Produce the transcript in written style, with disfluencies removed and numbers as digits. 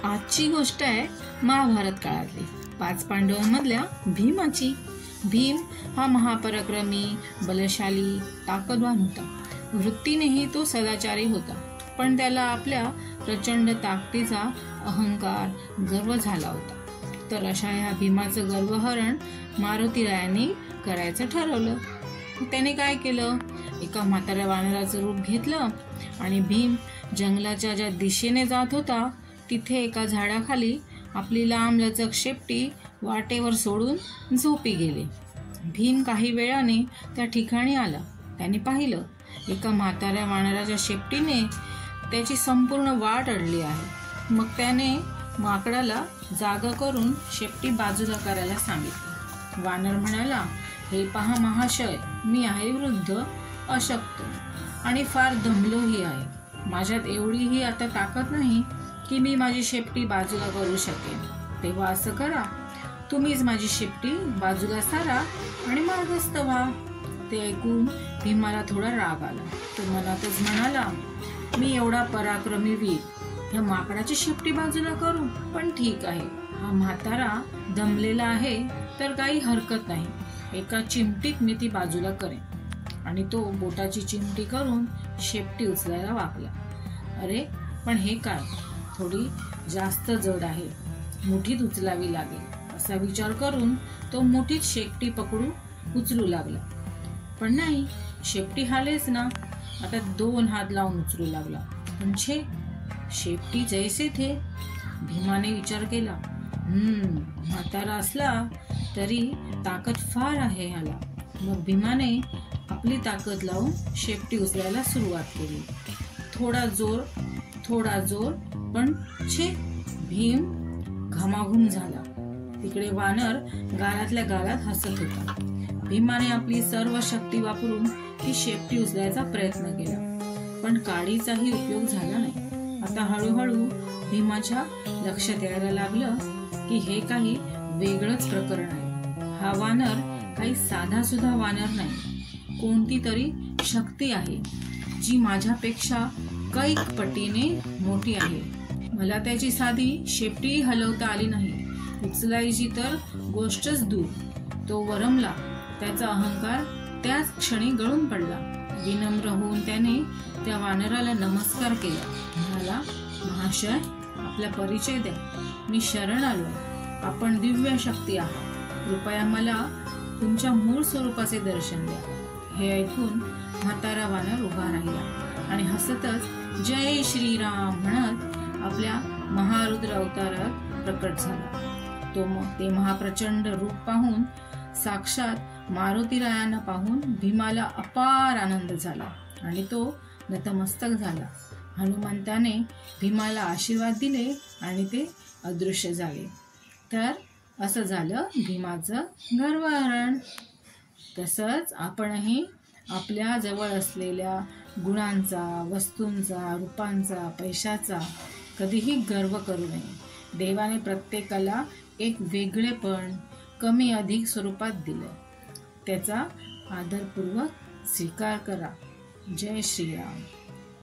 आजची गोष्ट आहे महाभारत काळातली 5 पांडवांमधल्या भीमाची। भीम हा महापराक्रमी, बलशाली, ताकदवान होता। वृत्तीनेही तो सदाचारी होता, पण त्याला आपल्या प्रचंड ताकदीचा अहंकार, गर्व झाला होता। तर अशा ह्या भीमाचं गर्वहरण मारुतीरायांनी करायचं ठरवलं। त्याने काय केलं, एका म्हाताऱ्या वानराचं रूप घेतलं आणि भीम जंगलाच्या ज्या दिशेने जात होता तिथे एका झाडाखाली आपली लांबलचक शेपटी वाटेवर सोडून झोपी गेले। भीम काही वेळाने त्या ठिकाणी आला। त्याने पाहिलं, एका म्हाताऱ्या वानराच्या शेपटीने त्याची संपूर्ण वाट अडली आहे। मग त्याने माकडाला जागा करून शेपटी बाजूला करायला सांगितलं। वानर म्हणाला, हे पहा महाशय, मी आहे वृद्ध, अशक्त आणि फार दमलोही आहे। माझ्यात एवढीही आता ताकद नाही की मी माझी शेपटी बाजूला करू शकेन। तेव्हा असं करा, तुम्हीच माझी शेपटी बाजूला सारा आणि मार्गस्थ व्हा। ते ऐकून भीमाला थोडा राग आला। तो मनातच म्हणाला, मी एवढा पराक्रमी वीर या माकडाची शेपटी बाजूला करू? पण ठीक आहे, हा म्हातारा दमलेला आहे तर काही हरकत नाही, एका चिमटीत मी ती बाजूला करेन। आणि तो बोटाची चिमटी करून शेपटी उचलायला वाकला। अरे पण हे काय, थोडी जास्त जड आहे, मुठीत उचलावी लागेल असा विचार करून तो मुठीत शेपटी पकडून उचलू लागला। पण नाही, शेपटी हालेच ना। आता 2 हात लावून उचलू लागला, पण छे, शेपटी जैसे थे। भीमाने विचार केला, म्हातारा असला तरी ताकद फार आहे ह्याला। मग भीमाने आपली ताकद लावून शेपटी उचलायला सुरुवात केली। थोडा जोर, पण छे, भीम घामाघूम झाला। तिकडे वानर गालातल्या गालात हसत होता। भीमाने आपली सर्व शक्ती वापरून ती शेपटी उचलायचा प्रयत्न केला, पण काडीचाही उपयोग झाला नाही। आता हळूहळू भीमाच्या लक्षात यायला लागलं की हे काही वेगळंच प्रकरण आहे। हा वानर काही साधा सुद्धा वानर नाही, कोणती तरी शक्ती आहे जी माझ्यापेक्षा कैक पटीने मोठी आहे। मला त्याची साधी शेपटी हलवता आली नाही, उचलायची तर गोष्टच दूर। तो वरमला, त्याचा अहंकार त्याच क्षणी गळून पडला। विनम्र होऊन त्याने त्या वानराला नमस्कार केला, म्हणाला, महाशय, आपला परिचय द्या, मी शरण आलो, आपण दिव्य शक्ती आहात, कृपया मला तुमच्या मूळ स्वरूपाचे दर्शन द्या। हे ऐकून म्हातारा वानर उभा राहिला आणि हसतच जय श्रीराम म्हणत आपल्या महारुद्र अवतारात प्रकट झाला। ते महाप्रचंड रूप पाहून, साक्षात मारुतीरायांना पाहून भीमाला अपार आनंद झाला आणि तो नतमस्तक झाला। हनुमंताने भीमाला आशीर्वाद दिले आणि ते अदृश्य झाले। तर असं झालं भीमाचं गर्वहरण। तसंच आपणही आपल्या जवळ असलेल्या गुणांचा, वस्तूंचा, रूपांचा, पैशाचा कधीही गर्व करू नये। देवाने प्रत्येकाला एक वेगळेपण कमी अधिक स्वरूपात दिलं, त्याचा आदरपूर्वक स्वीकार करा। जय श्रीराम।